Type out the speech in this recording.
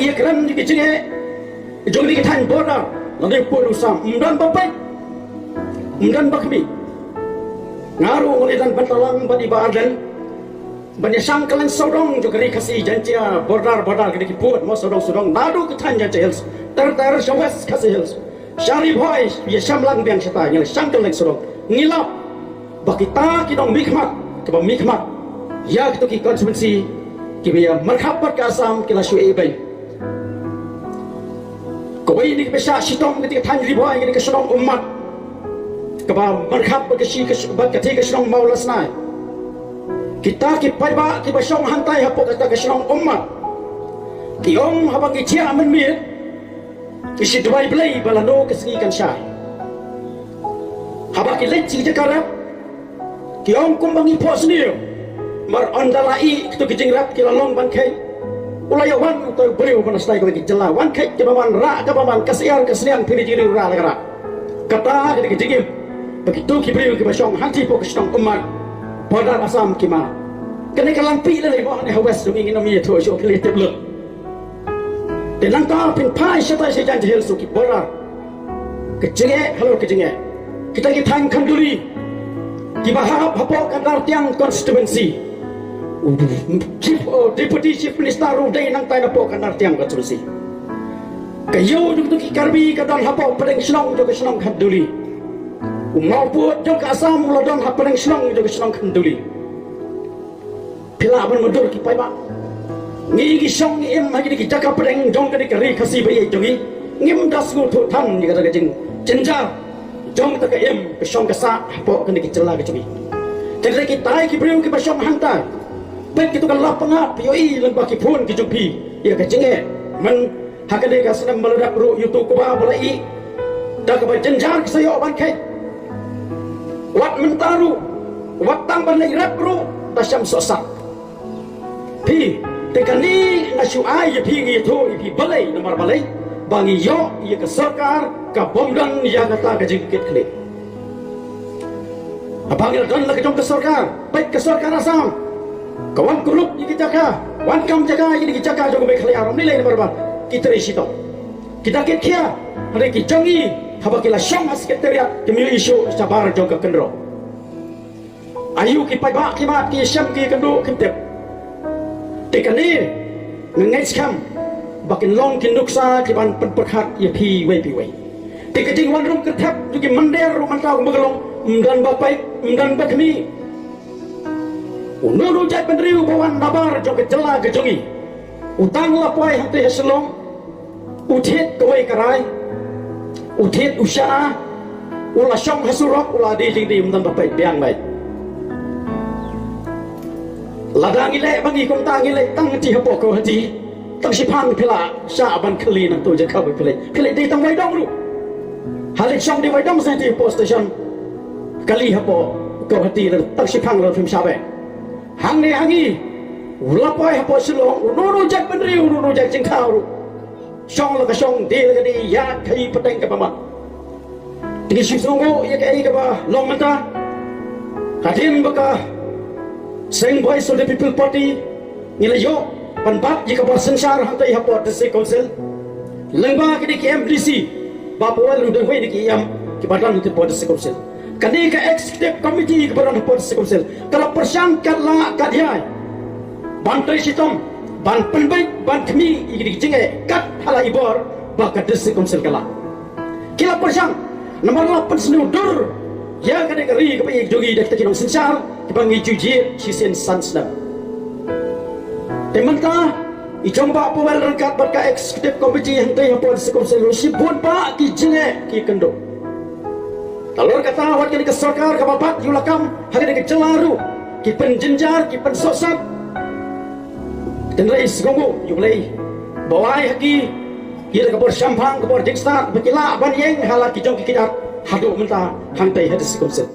ia keran di kecingnya jong di ketan border lalu pun usam umdan bapak umdan bakmi ngaruh oleh dan bentalang badi badan banyak sangkalan sorong juga kasih janjinya border kena kiput mau sorong nadu ketan janji hils ter syawes kasih hils syari boy ia syamlang biang syatanya sangkalan sorong ngilap bagi ta kidong mikmat kebam mikmat ya kita ki konsumsi kibia marhabat ka asam kila syu'i bay kawai ni kibisa sitong ketika tan ribuan ini kesenong umat kebam marhabat ketika kesenong maulas nai kita kipai ba kibasong hantai hapok kata kesenong umat kiong habang itia menmir isi duai belai balano kesegikan syai habang kilet cijakara kiong kumbangi po sendiri mar ondalai itu kijingrap kilalong bangkai ulayawan atau beriu panastai kau kijela wan kai kebaman ra kebaman kasian pilih diri ra negara kata jadi kijingim begitu kibriu kibasong hati po kesenong umat pada asam kima kena kalampi le mo ne hawas dung ingin mi to syo kile teblo de lang ta pin pai shata se jan jel su ki bora kejenge halo kejenge kita ki thang khanduri ki bahap hapo kandar tiang constituency Deputy Chief Minister Rudai nang tayo na po kanar tiyang katsulsi. Kayo dito kikarbi kadang hapo padang sinong joga sinong khanduli. Umau po joga asam lodon hapadang sinong joga sinong khanduli. Pila ban mudur ki pai ba. Ngi gi song em hagi ki jaka padang jong kadi kari khasi bai jongi. Ngim das ngu thu than ni kada jing jenjar. Jong ta ka em pesong kasa hapo kani ki cela ka jongi. Jadi kita ki beriu ki pasong hantar. Baik itu kan lapang POI lang baki pun ki jumpi ya kecenge men hakade ka senam meledak ru YouTube ko ba bolai da ka jenjar ki sayo ban kai wat mentaru wat tang ban lai rap ru tasam sosak pi tekani nasu ai ya pi ngi to pi balai nomor balai bangi yo ya ke sarkar ka bomdan ya kata ka jingkit kle abang dan la ka jong ke sarkar baik ke sarkar asam kawan grup yang kita jaga, wan kam jaga yang kita jaga jogo bekali aram nilai nomor bar kita isi to. Kita kia hari kita jangi habakila syam sekretariat kami isu sabar jogo kendro. Ayu kipai ba kimat ki syam ki kendro kintep. Tekani ngai skam bakin long kinduksa kiban perhat ya pi wei. Tekajing wan rum kertap juga mender ruman kau begelong dan bapai dan bakmi. Nuru jat pendriu bawan nabar joget jela gejongi utang lapai hati haselong utit kawai karai utit usya ula syong hasurok ula di jing di mentan bapai biang baik ladang ile bangi kong tang ile tang hati hapo kau hati tang sipang pila syaban keli nang tu jakau pilih di tang waidong ru halik syong di waidong sa hati hapo station kali hapo kau hati tang sipang ru film syabai hang ni hangi ulapai hapo silong nuru jak pendriu nuru jak jengkau syong la ka syong de la di ya kai peteng ka pama tingi sisongo ya kai ka ba long mata kadim baka seng voice of the people party nilayo panbat jika ba sensar hantai hapo district council lengba ki di MDC bapwa lu de hoi di yam ki badan di district council kani ka executive committee kebaran hapo district council kalau persangkat la kadiai bantai sitom ban penbaik ban kami igri jenge kat hala ibor baka district council kala kila persang nomor 8 senudur ya kani kari kepai jogi dak takinong sensar kepangi juji sisen sansna temanta ijomba powel rangkat baka executive committee hantai hapo district council sibun pa ki jenge ki kendo Talor kata awak kini ke sarkar ke bapak yulakam hari ini kecelaru ki penjenjar ki pensosat dan rais gongo yulai bawai haki ia ke bor syampang ke bor dikstar bekila ban yeng halaki jong ki kidat hadu menta hantai hadis kumset